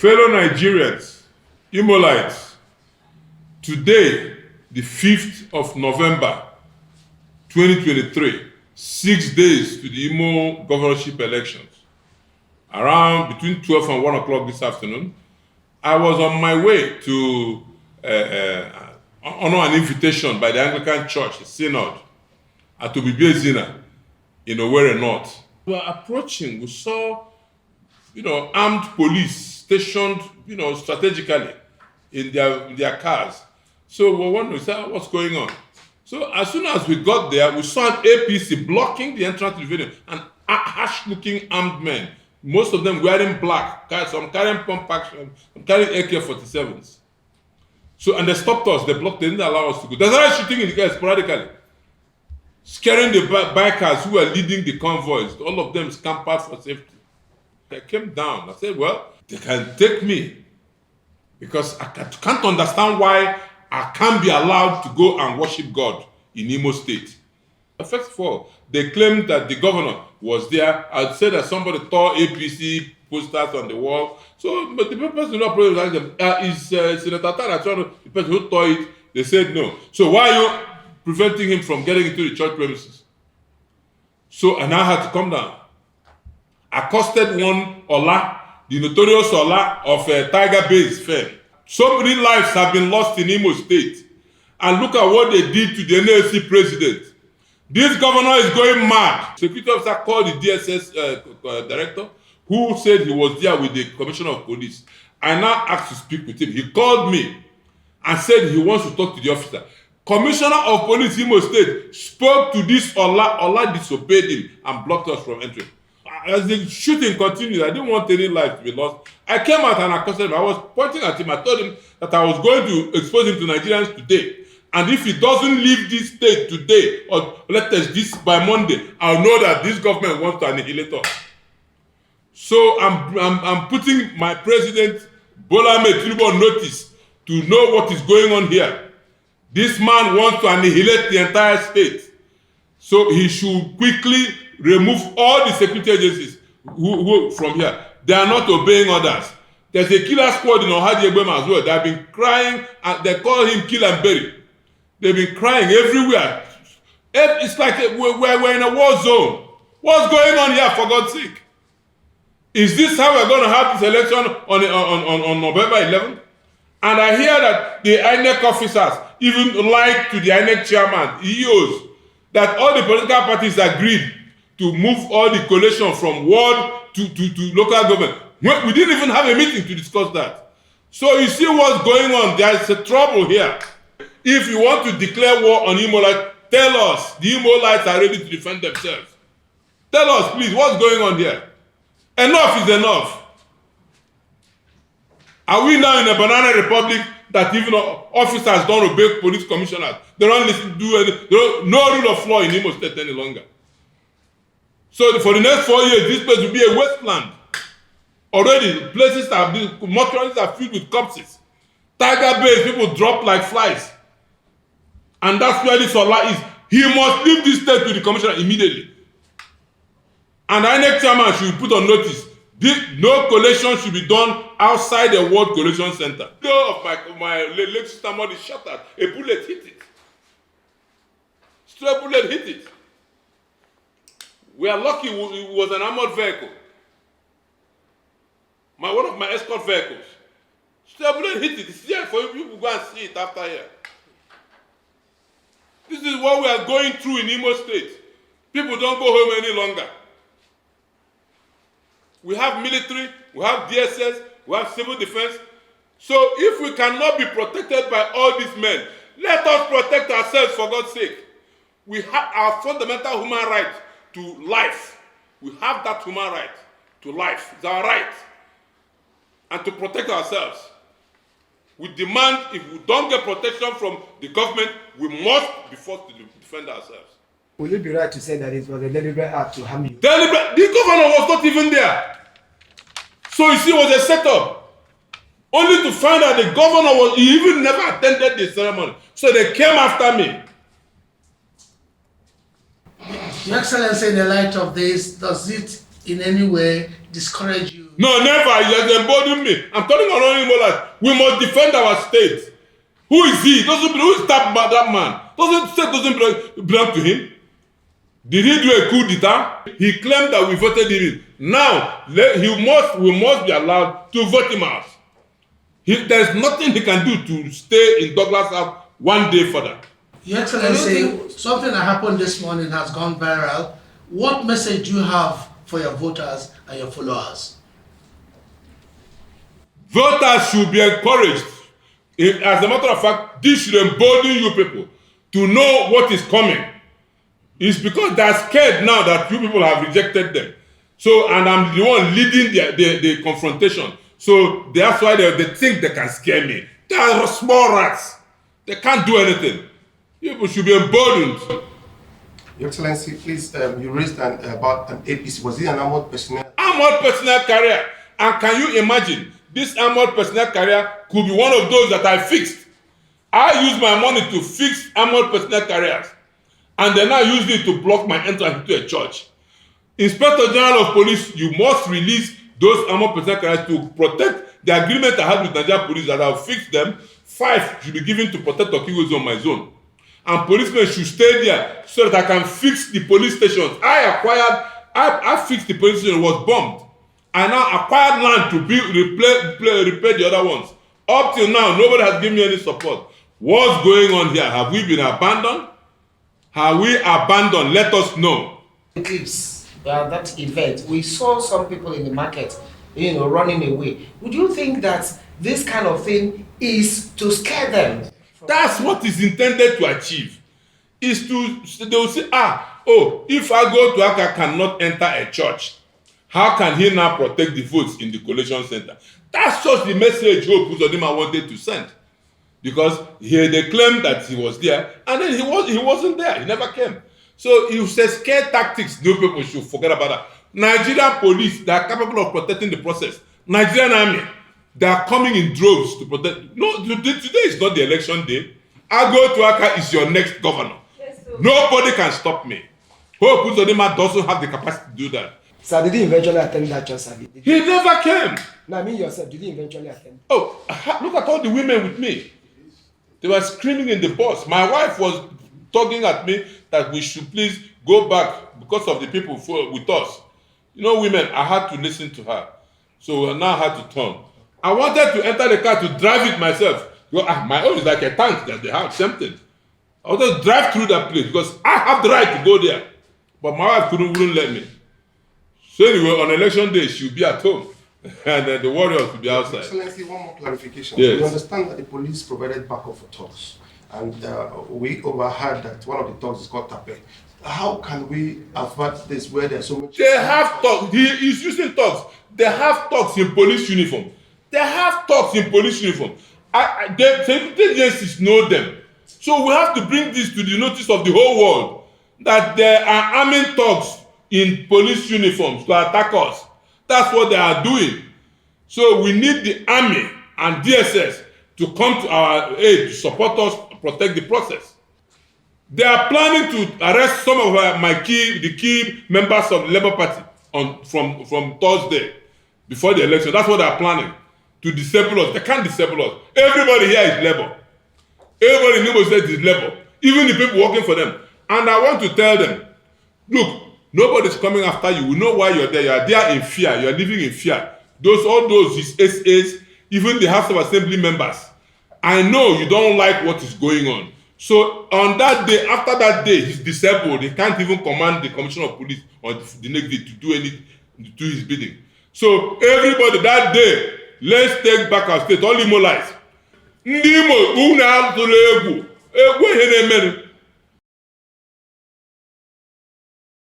Fellow Nigerians, Imolites, today, the 5th of November, 2023, 6 days to the Imo governorship elections, around between 12 and 1 o'clock this afternoon, I was on my way to honor an invitation by the Anglican Church, the Synod, at Obibie in Owerri North. We were approaching, we saw, armed police stationed, strategically in their cars. So we were wondering, what's going on? So as soon as we got there, we saw an APC blocking the entrance to the venue, and harsh-looking armed men, most of them wearing black, some carrying pump action, some carrying AK-47s. So, and they stopped us, they blocked, they didn't allow us to go. They started shooting in the air sporadically, scaring the bikers who were leading the convoys. All of them scampered for safety. I came down, I said, well, they can take me, because I can't understand why I can't be allowed to go and worship God in Imo State. First of all, they claimed that the governor was there. I'd say that somebody tore APC posters on the wall. So, but the person not probably them is Senator Achonu, the person who tore it. They said no. So why are you preventing him from getting into the church premises? So, and I had to come down. I accosted one Ola, the notorious Ola of Tiger Base fame. So many lives have been lost in Imo State. And look at what they did to the NLC president. This governor is going mad. Security officer called the DSS director, who said he was there with the commissioner of police. I now asked to speak with him. He called me and said he wants to talk to the officer. Commissioner of police Imo State spoke to this Ola. Ola disobeyed him and blocked us from entering. As the shooting continued, I didn't want any life to be lost. I came out and accosted him. I was pointing at him. I told him that I was going to expose him to Nigerians today. And if he doesn't leave this state today, or let us this by Monday, I'll know that this government wants to annihilate us. So I'm putting my president, Bola Ahmed Tinubu, on notice to know what is going on here. This man wants to annihilate the entire state. So he should quickly remove all the security agencies who from here. They are not obeying orders. There's a killer squad in Ohadi Egbema as well. They have been crying, and they call him kill and bury. They've been crying everywhere. It's like we're in a war zone. What's going on here, for God's sake? Is this how we're going to have this election on November 11th? And I hear that the INEC officers even lied to the INEC chairman, EOs, that all the political parties agreed to move all the coalition from ward to local government. We didn't even have a meeting to discuss that. So you see what's going on. There's a trouble here. If you want to declare war on Imolites, tell us. The Imolites are ready to defend themselves. Tell us, please, what's going on here? Enough is enough. Are we now in a banana republic that even officers don't obey police commissioners? They don't listen to no rule of law in Imo State any longer. So for the next 4 years, this place will be a wasteland. Already, mortuaries are filled with corpses. Tiger Base, people drop like flies. And that's where this Ola is. He must leave this state to the commissioner immediately. And the INEC chairman should put on notice, no collation should be done outside the World Collation Center. The door of my late sister mother is shattered. A bullet hit it. Stray bullet hit it. We are lucky it was an armored vehicle. One of my escort vehicles. Stray bullet hit it. It's here for you to go and see it after here. This is what we are going through in Imo State. People don't go home any longer. We have military, we have DSS, we have civil defense. So if we cannot be protected by all these men, let us protect ourselves, for God's sake. We have our fundamental human right to life. We have that human right to life. It's our right. And to protect ourselves. We demand, if we don't get protection from the government, we must be forced to defend ourselves. Will it be right to say that it was a deliberate act to harm you? The governor was not even there. So you see, it was a setup. Only to find out the governor he even never attended the ceremony. So they came after me. Your Excellency, in the light of this, does it in any way discourage you? No, never. He has emboldened me. I'm telling you, on Imo life. We must defend our state. Who is he? Who is that man? Doesn't belong to him. Did he do a coup d'etat? He claimed that we voted him in. Now, we must be allowed to vote him out. There's nothing he can do to stay in Douglas House one day further. Your Excellency, something that happened this morning has gone viral. What message do you have for your voters and your followers? Voters should be encouraged. As a matter of fact, this should embolden you people to know what is coming. It's because they're scared now that you people have rejected them. So, and I'm the one leading the confrontation. So that's why they think they can scare me. They are small rats. They can't do anything. People should be emboldened. Your Excellency, please, you raised about an APC. Was it an armored personnel? Armored personnel carrier. And can you imagine, this armored personnel carrier could be one of those that I fixed. I use my money to fix armored personnel carriers. And then I use it to block my entrance into a church. Inspector General of Police, you must release those armored personnel carriers to protect the agreement I had with Nigeria Police that I'll fix them. 5 should be given to protect Okiwos on my zone. And policemen should stay there so that I can fix the police stations. I fixed the police station, was bombed. I now acquired land to repair the other ones. Up till now, nobody has given me any support. What's going on here? Have we been abandoned? Have we abandoned? Let us know. Clips, that event, we saw some people in the market, running away. Would you think that this kind of thing is to scare them? That's what is intended to achieve. They will say, if I go to Aka cannot enter a church, how can he now protect the votes in the collation center? That's just the message Hope Uzodimma wanted to send. Because here they claimed that he was there, and then he wasn't there. He never came. So it was a scare tactics. No people should forget about that. Nigerian police, they are capable of protecting the process. Nigerian army, they are coming in droves to protect. No, today is not the election day. Ago Aka is your next governor. Yes, nobody can stop me. Hope Uzodimma doesn't have the capacity to do that. Sir, did he eventually attend that church service? He never came. No, I mean yourself, did he eventually attend? Oh, look at all the women with me. They were screaming in the bus. My wife was talking at me that we should please go back because of the people with us. Women, I had to listen to her. So I now had to turn. I wanted to enter the car to drive it myself. My own is like a tank that they have, something. I wanted to drive through that place because I have the right to go there. But my wife wouldn't let me. So anyway, on election day, she'll be at home. And then the warriors will be outside. Excellency, one more clarification. Yes. We understand that the police provided backup for talks. And we overheard that one of the talks is called Tape. How can we avert this where there's so much... They have talks. He is using talks. They have talks in police uniform. The security agencies know them. So we have to bring this to the notice of the whole world that there are arming talks in police uniforms to attack us. That's what they are doing. So we need the army and DSS to come to our aid to support us, protect the process. They are planning to arrest some of the key members of the Labour Party from Thursday before the election. That's what they are planning, to disable us. They can't disable us. Everybody here is Labour. Everybody in Imo State is Labour. Even the people working for them. And I want to tell them, look, nobody's coming after you. We know why you're there. You are there in fear. You are living in fear. All those his SAs, even the House of Assembly members. I know you don't like what is going on. So on that day, after that day, he's disabled. He can't even command the Commissioner of Police on the next day to do his bidding. So everybody that day, let's take back our state. All Imo lives. Ndị Imo, unu atụla egwu. Egwu ihe na-emere.